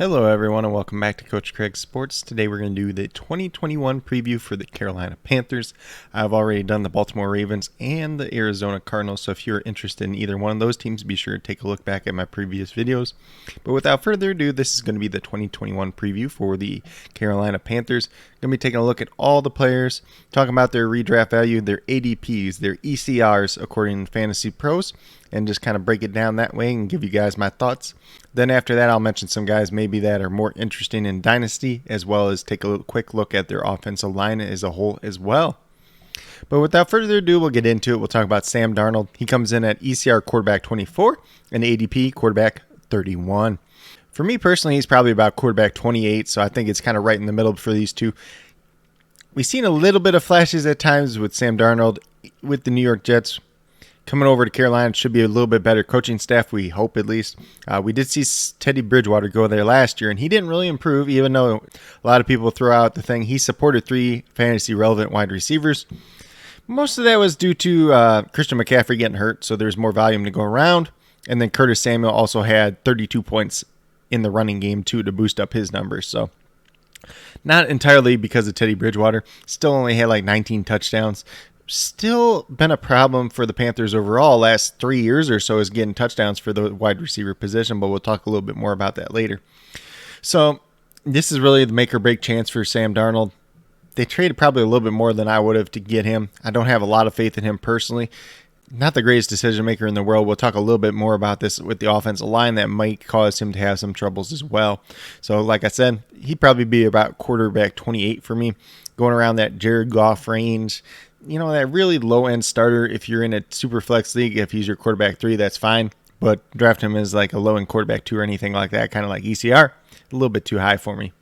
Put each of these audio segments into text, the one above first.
Hello everyone and welcome back to Coach Craig Sports. Today we're going to do the 2021 preview for the Carolina Panthers. I've already done the Baltimore Ravens and the Arizona Cardinals, so if you're interested in either one of those teams, be sure to take a look back at my previous videos. But without further ado, this is going to be the 2021 preview for the Carolina Panthers. I'm going to be taking a look at all the players, talking about their redraft value, their ADPs, their ECRs according to Fantasy Pros, and just kind of break it down that way and give you guys my thoughts. Then after that, I'll mention some guys maybe that are more interesting in Dynasty, as well as take a quick look at their offensive line as a whole as well. But without further ado, we'll get into it. We'll talk about Sam Darnold. He comes in at ECR quarterback 24 and ADP quarterback 31. For me personally, he's probably about quarterback 28, so I think it's kind of right in the middle for these two. We've seen a little bit of flashes at times with Sam Darnold with the New York Jets. Coming over to Carolina, it should be a little bit better coaching staff, we hope at least. We did see Teddy Bridgewater go there last year, and he didn't really improve, even though a lot of people throw out the thing. He supported 3 fantasy-relevant wide receivers. Most of that was due to Christian McCaffrey getting hurt, so there's more volume to go around. And then Curtis Samuel also had 32 points in the running game, too, to boost up his numbers. So not entirely because of Teddy Bridgewater. Still only had like 19 touchdowns. Still been a problem for the Panthers overall last 3 years or so is getting touchdowns for the wide receiver position, but we'll talk a little bit more about that later. So this is really the make or break chance for Sam Darnold. They traded probably a little bit more than I would have to get him. I don't have a lot of faith in him personally. Not the greatest decision maker in the world. We'll talk a little bit more about this with the offensive line that might cause him to have some troubles as well. So like I said, he'd probably be about quarterback 28 for me, going around that Jared Goff range. You know, that really low-end starter, if you're in a super flex league, if he's your quarterback 3, that's fine. But draft him as like a low-end quarterback 2 or anything like that, kind of like ECR, a little bit too high for me.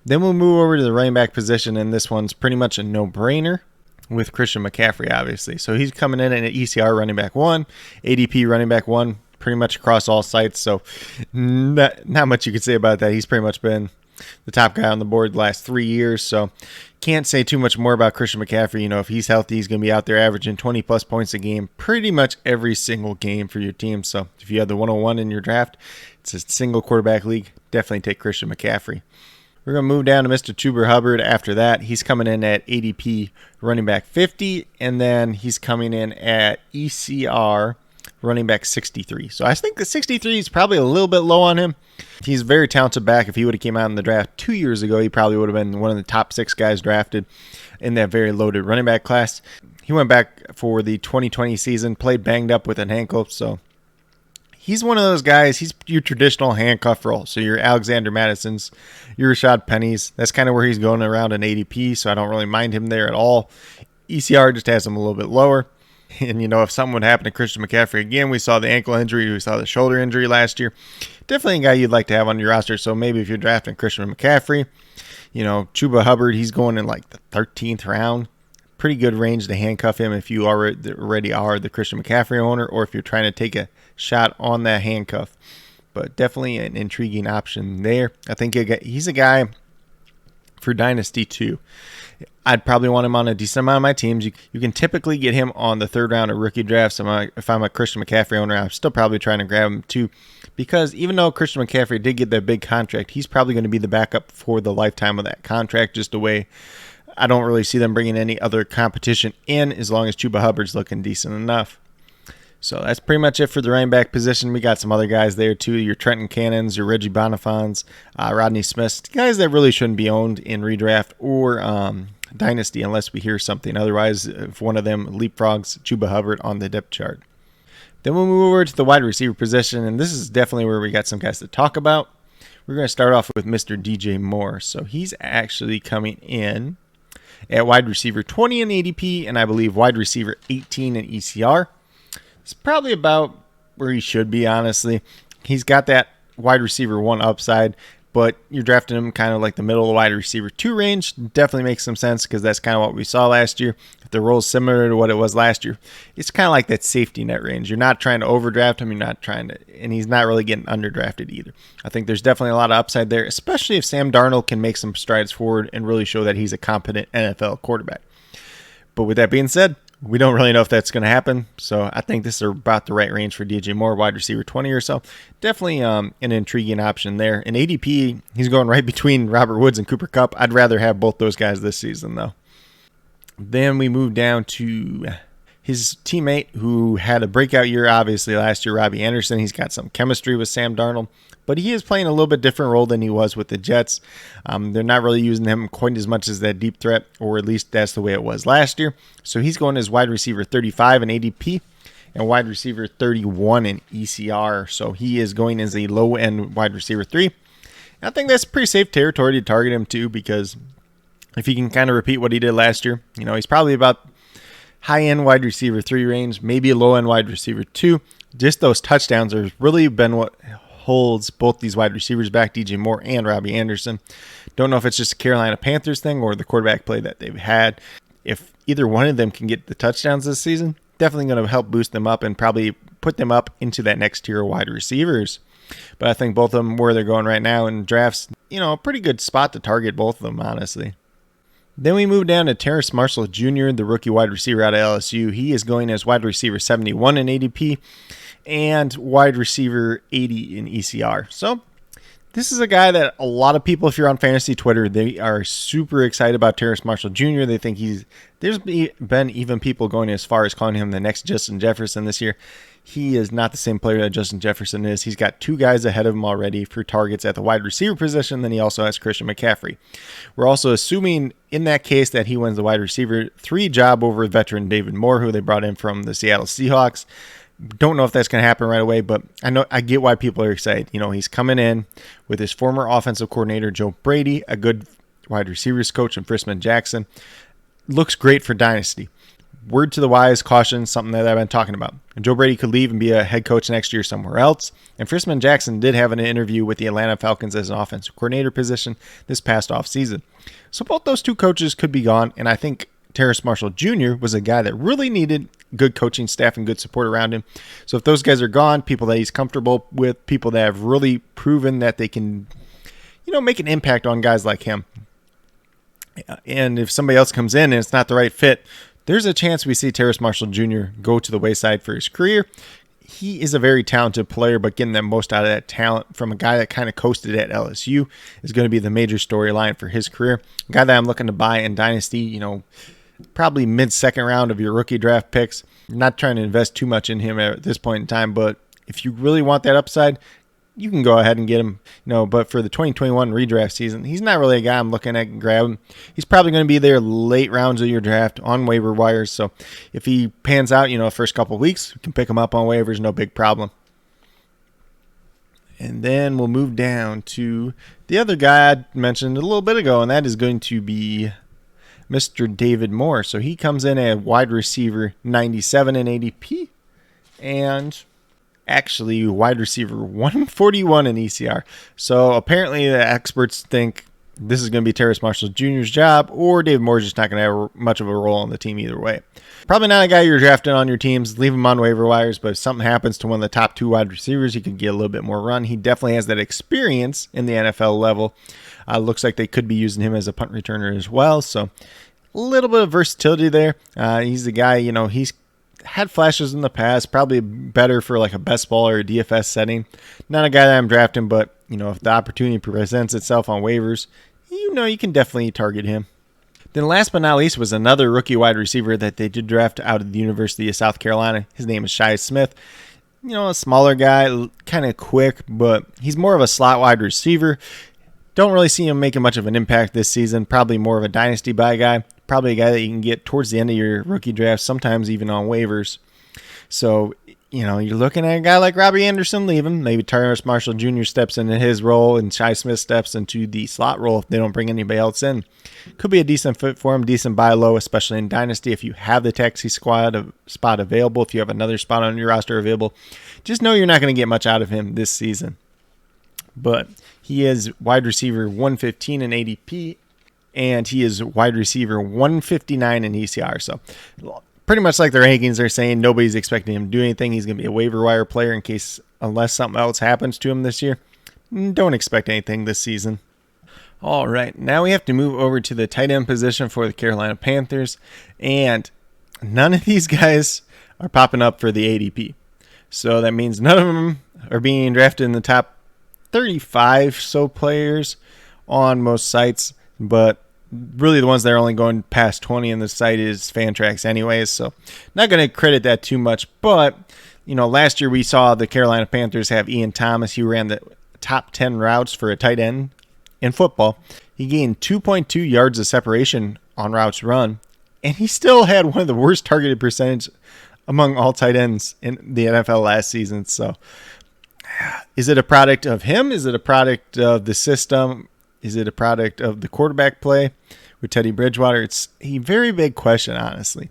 Then we'll move over to the running back position, and this one's pretty much a no-brainer with Christian McCaffrey, obviously. So he's coming in at ECR running back 1, ADP running back 1, pretty much across all sites. So not much you could say about that. He's pretty much been the top guy on the board the last 3 years. So can't say too much more about Christian McCaffrey. You know, if he's healthy, he's going to be out there averaging 20-plus points a game pretty much every single game for your team. So if you have the 101 in your draft, it's a single quarterback league, definitely take Christian McCaffrey. We're going to move down to Mr. Tuber Hubbard after that. He's coming in at ADP running back 50, and then he's coming in at ECR running back 63. So I think the 63 is probably a little bit low on him. He's a very talented back. If he would have came out in the draft 2 years ago, he probably would have been one of the top 6 guys drafted in that very loaded running back class. He went back for the 2020 season, played banged up with an ankle, so he's one of those guys. He's your traditional handcuff role. So your Alexander Madison's, your Rashad Penny's. That's kind of where he's going around in ADP, so I don't really mind him there at all. ECR just has him a little bit lower. And, you know, if something would happen to Christian McCaffrey again, we saw the ankle injury, we saw the shoulder injury last year. Definitely a guy you'd like to have on your roster. So maybe if you're drafting Christian McCaffrey, you know, Tuber Hubbard, he's going in like the 13th round. Pretty good range to handcuff him if you already are the Christian McCaffrey owner, or if you're trying to take a shot on that handcuff. But definitely an intriguing option there. I think he's a guy for Dynasty too. I'd probably want him on a decent amount of my teams. You can typically get him on the 3rd round of rookie drafts. So if I'm a Christian McCaffrey owner, I'm still probably trying to grab him too. Because even though Christian McCaffrey did get that big contract, he's probably going to be the backup for the lifetime of that contract. Just the way I don't really see them bringing any other competition in as long as Tuber Hubbard's looking decent enough. So that's pretty much it for the running back position. We got some other guys there too. Your Trenton Cannons, your Reggie Bonifants, Rodney Smiths, guys that really shouldn't be owned in redraft or Dynasty unless we hear something. Otherwise, if one of them leapfrogs Tuber Hubbard on the depth chart. Then we'll move over to the wide receiver position, and this is definitely where we got some guys to talk about. We're going to start off with Mr. DJ Moore. So he's actually coming in at wide receiver 20 in ADP, and I believe wide receiver 18 in ECR. It's probably about where he should be, honestly. He's got that wide receiver 1 upside, but you're drafting him kind of like the middle of the wide receiver 2 range. Definitely makes some sense because that's kind of what we saw last year. If the role is similar to what it was last year, it's kind of like that safety net range. You're not trying to overdraft him. You're not trying to, and he's not really getting underdrafted either. I think there's definitely a lot of upside there, especially if Sam Darnold can make some strides forward and really show that he's a competent NFL quarterback. But with that being said, We don't really know if that's going to happen, so I think this is about the right range for DJ Moore, wide receiver 20 or so. Definitely an intriguing option there. In ADP, he's going right between Robert Woods and Cooper Kupp. I'd rather have both those guys this season, though. Then we move down to his teammate who had a breakout year, obviously, last year, Robbie Anderson. He's got some chemistry with Sam Darnold, but he is playing a little bit different role than he was with the Jets. They're not really using him quite as much as that deep threat, or at least that's the way it was last year. So he's going as wide receiver 35 in ADP and wide receiver 31 in ECR. So he is going as a low-end wide receiver 3. And I think that's pretty safe territory to target him too, because if he can kind of repeat what he did last year, he's probably about high-end wide receiver 3 range, maybe a low-end wide receiver 2. Just those touchdowns have really been what holds both these wide receivers back, DJ Moore and Robbie Anderson. Don't know if it's just a Carolina Panthers thing or the quarterback play that they've had. If either one of them can get the touchdowns this season, definitely going to help boost them up and probably put them up into that next tier of wide receivers. But I think both of them, where they're going right now in drafts, a pretty good spot to target both of them, honestly. Then we move down to Terrace Marshall Jr., the rookie wide receiver out of LSU. He is going as wide receiver 71 in ADP and wide receiver 80 in ECR. So this is a guy that a lot of people, if you're on fantasy Twitter, they are super excited about Terrace Marshall Jr. They think there's been even people going as far as calling him the next Justin Jefferson this year. He is not the same player that Justin Jefferson is. He's got 2 guys ahead of him already for targets at the wide receiver position. Then he also has Christian McCaffrey. We're also assuming in that case that he wins the wide receiver 3 job over veteran David Moore, who they brought in from the Seattle Seahawks. Don't know if that's going to happen right away, but I get why people are excited. He's coming in with his former offensive coordinator, Joe Brady, a good wide receivers coach in Frisman Jackson. Looks great for Dynasty. Word to the wise, caution, something that I've been talking about. Joe Brady could leave and be a head coach next year somewhere else. And Frisman Jackson did have an interview with the Atlanta Falcons as an offensive coordinator position this past offseason. So both those 2 coaches could be gone, and I think Terrace Marshall Jr. was a guy that really needed good coaching staff and good support around him. So if those guys are gone, people that he's comfortable with, people that have really proven that they can, make an impact on guys like him. And if somebody else comes in and it's not the right fit, there's a chance we see Terrace Marshall Jr. go to the wayside for his career. He is a very talented player, but getting the most out of that talent from a guy that kind of coasted at LSU is going to be the major storyline for his career. A guy that I'm looking to buy in Dynasty, probably mid-second round of your rookie draft picks. Not trying to invest too much in him at this point in time, but if you really want that upside, you can go ahead and get him. But for the 2021 redraft season, he's not really a guy I'm looking at grabbing. He's probably going to be there late rounds of your draft on waiver wires. So if he pans out, first couple of weeks, you can pick him up on waivers, no big problem. And then we'll move down to the other guy I mentioned a little bit ago, and that is going to be Mr. David Moore. So he comes in at wide receiver 97 in ADP and actually wide receiver 141 in ECR. So apparently the experts think this is going to be Terrace Marshall Jr.'s job, or David Moore's just not going to have much of a role on the team either way. Probably not a guy you're drafting on your teams. Leave him on waiver wires, but if something happens to one of the top 2 wide receivers, he could get a little bit more run. He definitely has that experience in the NFL level. Looks like they could be using him as a punt returner as well, so a little bit of versatility there. He's the guy, he's had flashes in the past, probably better for like a best ball or a DFS setting. Not a guy that I'm drafting, but if the opportunity presents itself on waivers, you can definitely target him. Then last but not least was another rookie wide receiver that they did draft out of the University of South Carolina. His name is Shai Smith. A smaller guy, kind of quick, but he's more of a slot wide receiver. Don't really see him making much of an impact this season. Probably more of a dynasty buy guy. Probably a guy that you can get towards the end of your rookie draft, sometimes even on waivers. So, you're looking at a guy like Robbie Anderson leaving. Maybe Terrace Marshall Jr. steps into his role and Shai Smith steps into the slot role if they don't bring anybody else in. Could be a decent fit for him, decent buy low, especially in Dynasty. If you have the taxi squad spot available, if you have another spot on your roster available, just know you're not going to get much out of him this season. But he is wide receiver 115 in ADP, and he is wide receiver 159 in ECR. So pretty much like the rankings are saying, nobody's expecting him to do anything. He's going to be a waiver wire player unless something else happens to him this year. Don't expect anything this season. All right, now we have to move over to the tight end position for the Carolina Panthers. And none of these guys are popping up for the ADP. So that means none of them are being drafted in the top 35 so players on most sites, but really the ones that are only going past 20 in the site is Fantrax anyways, so not going to credit that too much. But last year we saw the Carolina Panthers have Ian Thomas. He ran the top 10 routes for a tight end in football. He gained 2.2 yards of separation on routes run, and he still had one of the worst targeted percentage among all tight ends in the NFL last season. So is it a product of him? Is it a product of the system? Is it a product of the quarterback play with Teddy Bridgewater? It's a very big question, honestly.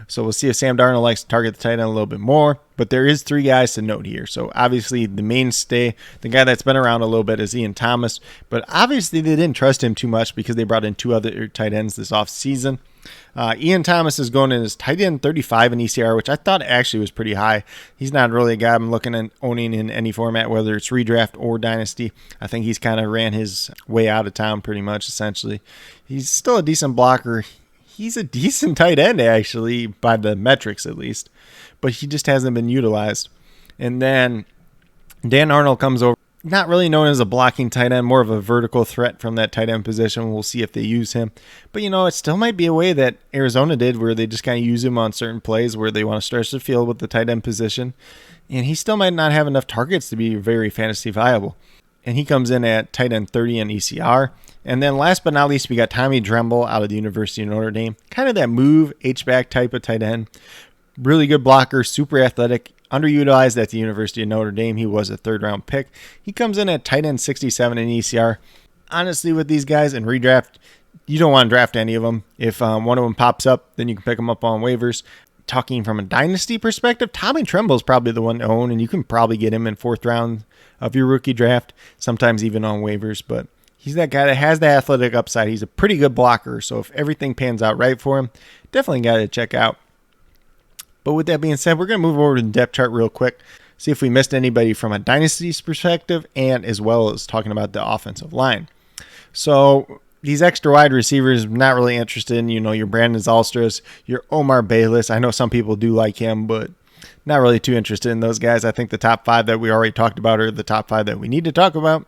So we'll see if Sam Darnold likes to target the tight end a little bit more. But there is 3 guys to note here. So obviously the mainstay, the guy that's been around a little bit, is Ian Thomas. But obviously they didn't trust him too much because they brought in 2 other tight ends this offseason. Ian Thomas is going in as tight end 35 in ECR, which I thought actually was pretty high. He's not really a guy I'm looking at owning in any format, whether it's redraft or dynasty. I think he's kind of ran his way out of town pretty much, essentially. He's still a decent blocker. He's a decent tight end, actually, by the metrics at least, but he just hasn't been utilized. And then Dan Arnold comes over. Not really known as a blocking tight end, more of a vertical threat from that tight end position. We'll see if they use him. But, it still might be a way that Arizona did where they just kind of use him on certain plays where they want to stretch the field with the tight end position. And he still might not have enough targets to be very fantasy viable. And he comes in at tight end 30 in ECR. And then last but not least, we got Tommy Dremble out of the University of Notre Dame. Kind of that move, H-back type of tight end. Really good blocker, super athletic. Underutilized at the University of Notre Dame. He was a 3rd-round pick. He comes in at tight end 67 in ECR. Honestly, with these guys in redraft, you don't want to draft any of them. If one of them pops up, then you can pick them up on waivers. Talking from a dynasty perspective, Tommy Tremble is probably the one to own, and you can probably get him in 4th round of your rookie draft, sometimes even on waivers. But he's that guy that has the athletic upside. He's a pretty good blocker, so if everything pans out right for him, definitely got to check out. But with that being said, we're going to move over to the depth chart real quick, see if we missed anybody from a dynasty's perspective, and as well as talking about the offensive line. So these extra wide receivers, not really interested in, your Brandon Zalstras, your Omar Bayless. I know some people do like him, but not really too interested in those guys. I think the top 5 that we already talked about are the top 5 that we need to talk about.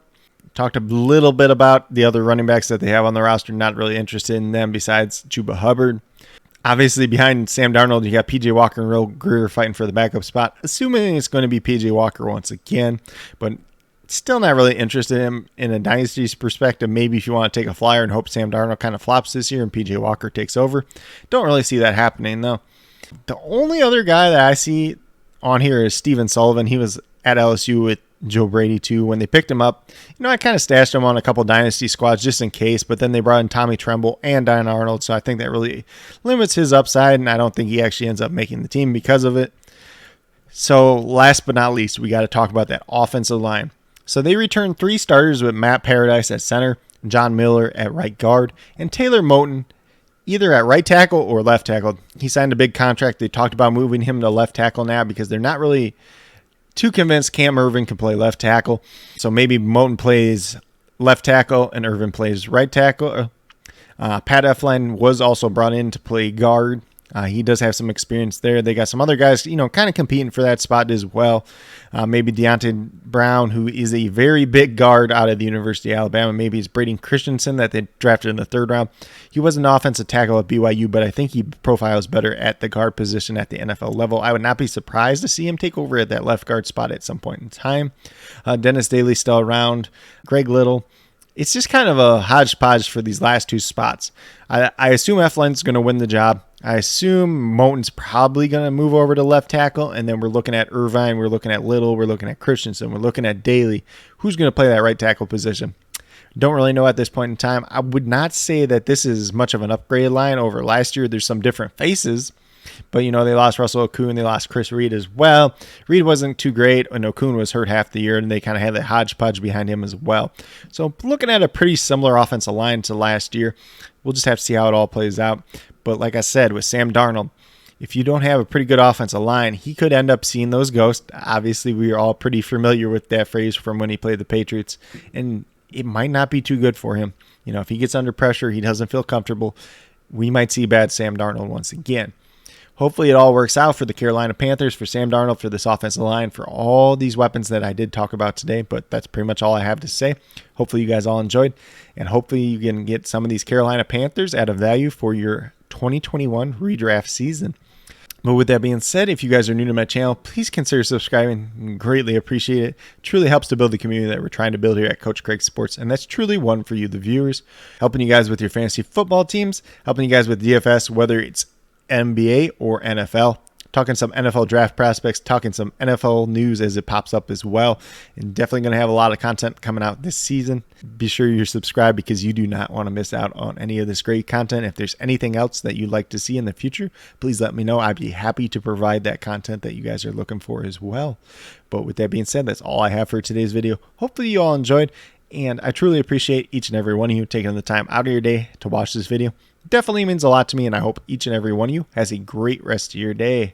Talked a little bit about the other running backs that they have on the roster, not really interested in them besides Tuber Hubbard. Obviously, behind Sam Darnold, you got P.J. Walker and Will Greer fighting for the backup spot, assuming it's going to be P.J. Walker once again, but still not really interested in a dynasty's perspective. Maybe if you want to take a flyer and hope Sam Darnold kind of flops this year and P.J. Walker takes over. Don't really see that happening, though. The only other guy that I see on here is Steven Sullivan. He was at LSU with Joe Brady too. When they picked him up, I kind of stashed him on a couple dynasty squads just in case, but then they brought in Tommy Tremble and Dan Arnold, so I think that really limits his upside, and I don't think he actually ends up making the team because of it. So last but not least, we got to talk about that offensive line. So they returned 3 starters with Matt Paradise at center, John Miller at right guard, and Taylor Moton either at right tackle or left tackle. He signed a big contract. They talked about moving him to left tackle now because they're not really too convinced Cam Irvin can play left tackle. So maybe Moton plays left tackle and Irvin plays right tackle. Pat Elflein was also brought in to play guard. He does have some experience there. They got some other guys, kind of competing for that spot as well. Maybe Deontay Brown, who is a very big guard out of the University of Alabama. Maybe it's Braden Christensen that they drafted in the 3rd round. He was an offensive tackle at BYU, but I think he profiles better at the guard position at the NFL level. I would not be surprised to see him take over at that left guard spot at some point in time. Dennis Daly still around. Greg Little. It's just kind of a hodgepodge for these last 2 spots. I assume Eflin's going to win the job. I assume Moton's probably going to move over to left tackle, and then we're looking at Irvine, we're looking at Little, we're looking at Christensen, we're looking at Daly. Who's going to play that right tackle position? Don't really know at this point in time. I would not say that this is much of an upgrade line over last year. There's some different faces, but they lost Russell Okun, they lost Chris Reed as well. Reed wasn't too great, and Okun was hurt half the year, and they kind of had that hodgepodge behind him as well. So looking at a pretty similar offensive line to last year. We'll just have to see how it all plays out. But like I said, with Sam Darnold, if you don't have a pretty good offensive line, he could end up seeing those ghosts. Obviously, we are all pretty familiar with that phrase from when he played the Patriots, and it might not be too good for him. If he gets under pressure, he doesn't feel comfortable, we might see bad Sam Darnold once again. Hopefully it all works out for the Carolina Panthers, for Sam Darnold, for this offensive line, for all these weapons that I did talk about today. But that's pretty much all I have to say. Hopefully you guys all enjoyed, and hopefully you can get some of these Carolina Panthers at a value for your 2021 redraft season. But with that being said, if you guys are new to my channel, please consider subscribing. Greatly appreciate it. Truly helps to build the community that we're trying to build here at Coach Craig Sports. And that's truly one for you, the viewers. Helping you guys with your fantasy football teams. Helping you guys with DFS, whether it's NBA or NFL. Talking some NFL draft prospects. Talking some NFL news as it pops up as well. And definitely going to have a lot of content coming out this season. Be sure you're subscribed because you do not want to miss out on any of this great content. If there's anything else that you'd like to see in the future, please let me know. I'd be happy to provide that content that you guys are looking for as well. But with that being said, that's all I have for today's video. Hopefully you all enjoyed. And I truly appreciate each and every one of you taking the time out of your day to watch this video. Definitely means a lot to me, and I hope each and every one of you has a great rest of your day.